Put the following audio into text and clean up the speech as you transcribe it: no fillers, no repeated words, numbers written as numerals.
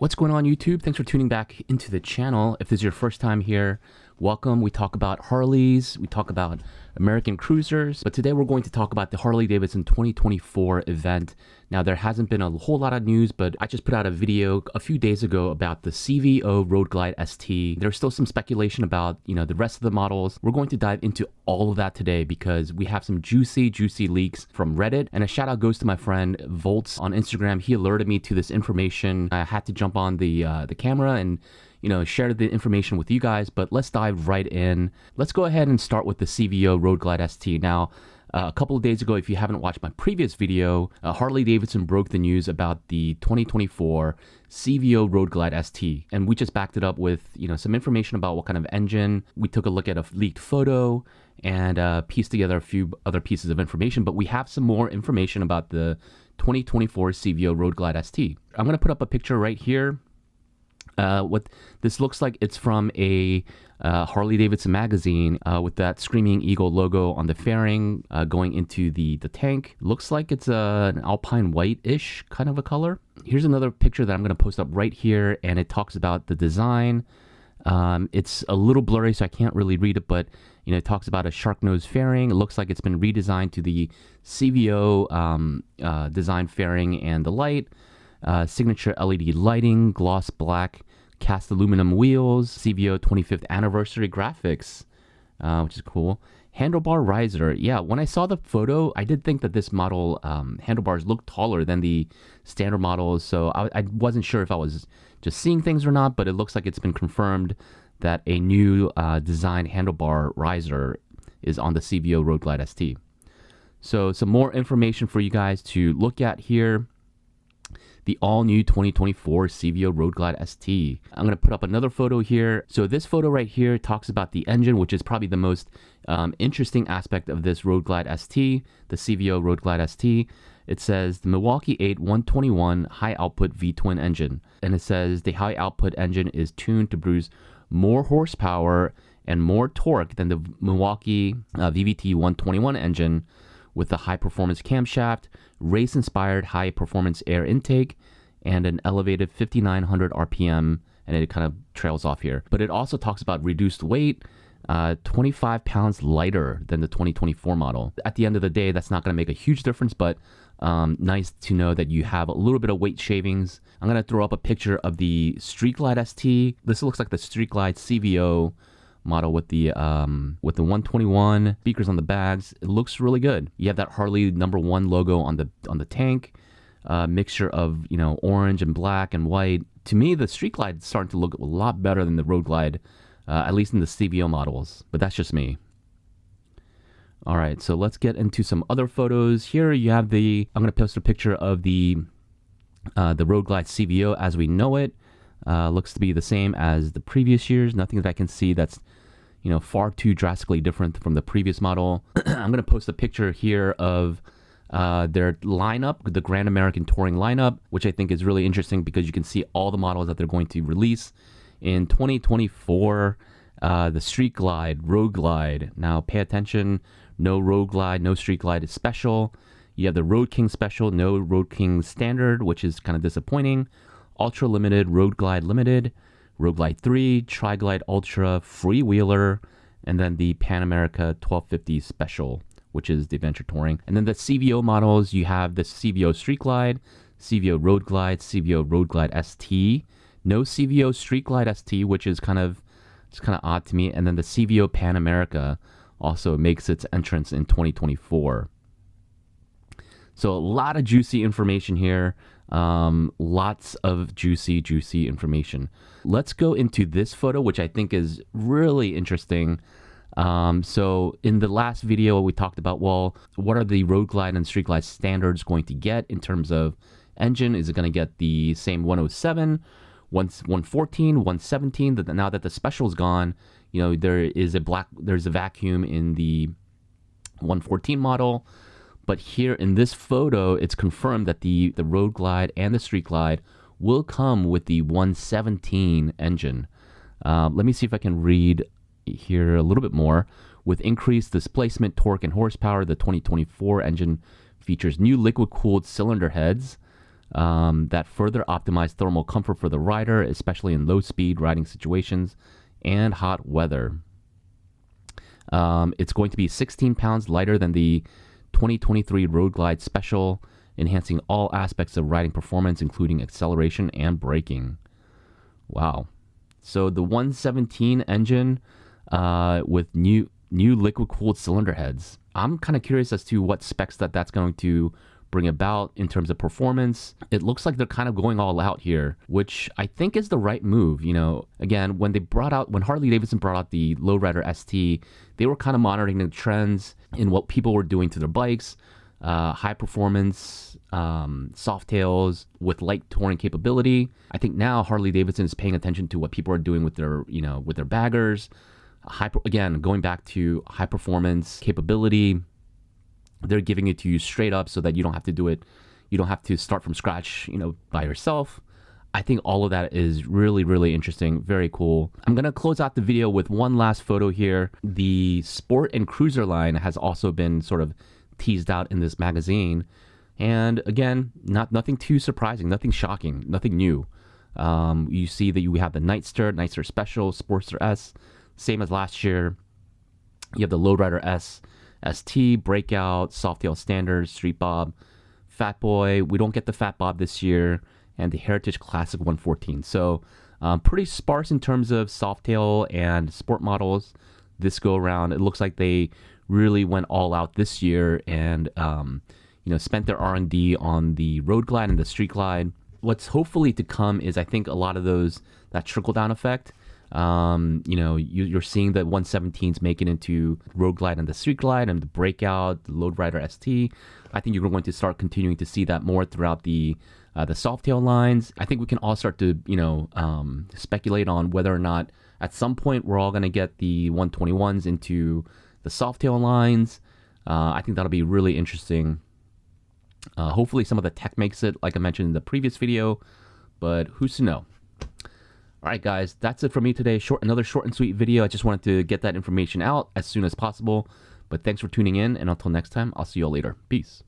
What's going on, YouTube? Thanks for tuning back into the channel. If this is your first time here, welcome. We talk about Harleys, we talk about American cruisers, but today we're going to talk about the Harley-Davidson 2024 event. Now, there hasn't been a whole lot of news, but I just put out a video a few days ago about the CVO Road Glide ST. There's still some speculation about, the rest of the models. We're going to dive into all of that today because we have some juicy leaks from Reddit. And a shout out goes to my friend Volts on Instagram. He alerted me to this information. I had to jump on the camera and share the information with you guys, but let's dive right in. Let's go ahead and start with the CVO Road Glide ST. Now, a couple of days ago, if you haven't watched my previous video, Harley-Davidson broke the news about the 2024 CVO Road Glide ST, and we just backed it up with some information about what kind of engine. We took a look at a leaked photo and pieced together a few other pieces of information, but we have some more information about the 2024 CVO Road Glide ST. I'm going to put up a picture right here. What this looks like, it's from a Harley-Davidson magazine with that Screaming Eagle logo on the fairing going into the tank. Looks like it's an alpine white-ish kind of a color. Here's another picture that I'm going to post up right here, and it talks about the design. It's a little blurry, so I can't really read it, but it talks about a shark nose fairing. It looks like it's been redesigned to the CVO design fairing and the light. Signature LED lighting, gloss black, cast aluminum wheels, CVO 25th anniversary graphics, which is cool. Handlebar riser. Yeah, when I saw the photo, I did think that this model handlebars looked taller than the standard models, so I wasn't sure if I was just seeing things or not, but it looks like it's been confirmed that a new design handlebar riser is on the CVO Road Glide ST. So some more information for you guys to look at here. The all-new 2024 CVO Road Glide ST. I'm going to put up another photo here. So this photo right here talks about the engine, which is probably the most interesting aspect of this Road Glide ST, the CVO Road Glide ST. It says the Milwaukee 8 121 high-output V-twin engine. And it says the high-output engine is tuned to produce more horsepower and more torque than the Milwaukee VVT 121 engine, with the high-performance camshaft, race-inspired high-performance air intake, and an elevated 5,900 RPM, and it kind of trails off here. But it also talks about reduced weight, 25 pounds lighter than the 2024 model. At the end of the day, that's not going to make a huge difference, but nice to know that you have a little bit of weight shavings. I'm going to throw up a picture of the Street Glide ST. This looks like the Street Glide CVO model with the 121 speakers on the bags. It looks really good. You have that Harley #1 logo on the tank, mixture of orange and black and white. To me, the Street Glide is starting to look a lot better than the Road Glide, at least in the CVO models, but that's just me. All right, so let's get into some other photos. Here you have I'm going to post a picture of the Road Glide CVO as we know it. Looks to be the same as the previous years. Nothing that I can see that's far too drastically different from the previous model. I'm going to post a picture here of their lineup, the Grand American Touring lineup, which I think is really interesting because you can see all the models that they're going to release in 2024. The Street Glide, Road Glide. Now pay attention, no Road Glide, no Street Glide is special. You have the Road King Special, no Road King Standard, which is kind of disappointing. Ultra Limited, Road Glide Limited, Road Glide 3, Tri Glide Ultra, Freewheeler, and then the Pan America 1250 Special, which is the Adventure Touring. And then the CVO models, you have the CVO Street Glide, CVO Road Glide, CVO Road Glide ST, no CVO Street Glide ST, which is kind of odd to me. And then the CVO Pan America also makes its entrance in 2024. So a lot of juicy information here. Lots of juicy information. Let's go into this photo, which I think is really interesting. So in the last video, we talked about, well, what are the Road Glide and Street Glide standards going to get in terms of engine? Is it going to get the same 107, 114, 117? Now that the special is gone, there's a vacuum in the 114 model. But here in this photo, it's confirmed that the Road Glide and the Street Glide will come with the 117 engine. Let me see if I can read here a little bit more. With increased displacement, torque, and horsepower, the 2024 engine features new liquid-cooled cylinder heads, that further optimize thermal comfort for the rider, especially in low-speed riding situations and hot weather. It's going to be 16 pounds lighter than the 2023 Road Glide Special, enhancing all aspects of riding performance, including acceleration and braking. Wow. So the 117 engine with new liquid-cooled cylinder heads. I'm kind of curious as to what specs that's going to bring about in terms of performance. It looks like they're kind of going all out here, which I think is the right move. You know, again, when Harley Davidson brought out the Lowrider ST, they were kind of monitoring the trends in what people were doing to their bikes, high performance, soft tails with light touring capability. I think now Harley Davidson is paying attention to what people are doing with their baggers. Again, going back to high performance capability. They're giving it to you straight up so that you don't have to do it. You don't have to start from scratch, by yourself. I think all of that is really, really interesting. Very cool. I'm going to close out the video with one last photo here. The Sport and Cruiser line has also been sort of teased out in this magazine. And again, nothing too surprising, nothing shocking, nothing new. You see that you have the Nightster Special, Sportster S, same as last year. You have the Lowrider S, ST, Breakout, Softail Standard, Street Bob, Fat Boy. We don't get the Fat Bob this year, and the Heritage Classic 114. So pretty sparse in terms of Softail and sport models this go around. It looks like they really went all out this year and spent their R&D on the Road Glide and the Street Glide. What's hopefully to come is, I think, a lot of that trickle down effect. You're seeing the 117s make it into Road Glide and the Street Glide and the Breakout, the Lowrider ST. I think you're going to start continuing to see that more throughout the Softail lines. I think we can all start to, speculate on whether or not at some point we're all going to get the 121s into the Softail lines. I think that'll be really interesting. Hopefully some of the tech makes it, like I mentioned in the previous video, but who's to know? All right, guys, that's it for me today. Another short and sweet video. I just wanted to get that information out as soon as possible. But thanks for tuning in, and until next time, I'll see you all later. Peace.